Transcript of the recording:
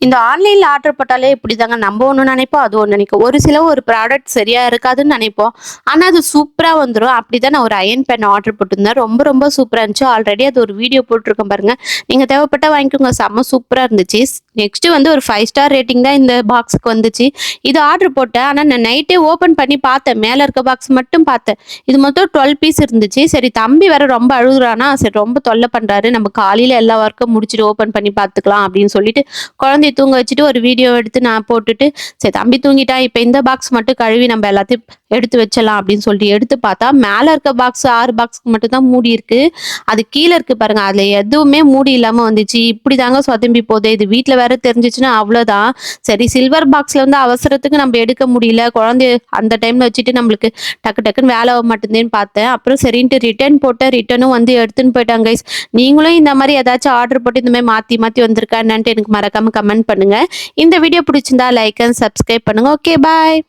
இந்த ஆன்லைன்ல ஆர்டர் போட்டாலே இப்படிதாங்க. நம்ம ஒண்ணு நினைப்போம், அது ஒண்ணு நினைக்கும். ஒரு சில ஒரு ப்ராடக்ட் சரியா இருக்காதுன்னு நினைப்போம். ஆனா அது சூப்பரா வந்துரும். அப்படிதான் நான் ஒரு அயர்ன் பென் ஆர்டர் போட்டிருந்தேன். ரொம்ப ரொம்ப சூப்பரா இருந்துச்சு. ஆல்ரெடி அது ஒரு வீடியோ போட்டிருக்கேன் பாருங்க. நீங்க தேவைப்பட்டா வாங்கிக்கோங்க. செம்ம சூப்பரா இருந்துச்சு. நெக்ஸ்ட் வந்து ஒரு 5 ஸ்டார் ரேட்டிங் தான் இந்த பாக்ஸ்க்கு வந்துச்சு. இது ஆர்டர் போட்டேன். ஆனா நான் நைட்டே ஓப்பன் பண்ணி பார்த்தேன். மேல இருக்க பாக்ஸ் மட்டும் பார்த்தேன். இது மொத்தம் 12 பீஸ் இருந்துச்சு. சரி தம்பி வேற ரொம்ப அழுகுறானா, சரி ரொம்ப தொல்லை பண்றாரு. நம்ம காலையில எல்லா ஒர்க்கும் முடிச்சுட்டு ஓப்பன் பண்ணி பார்த்துக்கலாம் அப்படின்னு சொல்லிட்டு குழந்தைய தூங்க வச்சுட்டு ஒரு வீடியோ எடுத்து நான் போட்டுட்டு, சரி தம்பி தூங்கிட்டான். இப்ப இந்த பாக்ஸ் மட்டும் கழுவி நம்ம எல்லாத்தையும் எடுத்து வச்சலாம் அப்படின்னு சொல்லிட்டு எடுத்து பார்த்தா, மேல இருக்க பாக்ஸ் 6 பாக்ஸ்க்கு மட்டும் தான் மூடி இருக்கு. அது கீழ இருக்கு பாருங்க. அதுல எதுவுமே மூடி இல்லாம வந்துச்சு. இப்படிதாங்க சொதம்பி போகுது. இது வீட்ல வேற தெரிஞ்சுச்சுன்னா அவ்வளோதான். சரி சில்வர் பாக்ஸ்ல வந்து அவசரத்துக்கு நம்ம எடுக்க முடியல. குழந்தைய அந்த டைம்ல வச்சுட்டு நம்மளுக்கு டக்கு டக்குன்னு வேலை ஆக மாட்டேங்குதேன்னு பார்த்தேன். அப்புறம் சரின்ட்டு ரிட்டர்ன் போட்டேன். ரிட்டர்னும் வந்து எடுத்துன்னு போயிட்டாங்க கைஸ். நீங்களும் இந்த மாதிரி ஏதாச்சும் ஆர்டர் போட்டு இந்த மாதிரி மாத்தி மாத்தி வந்திருக்கா என்னன்ட்டு எனக்கு மறக்காம கமெண்ட் பண்ணுங்க. இந்த வீடியோ பிடிச்சிருந்தா லைக் அண்ட் சப்ஸ்கிரைப் பண்ணுங்க. Okay bye.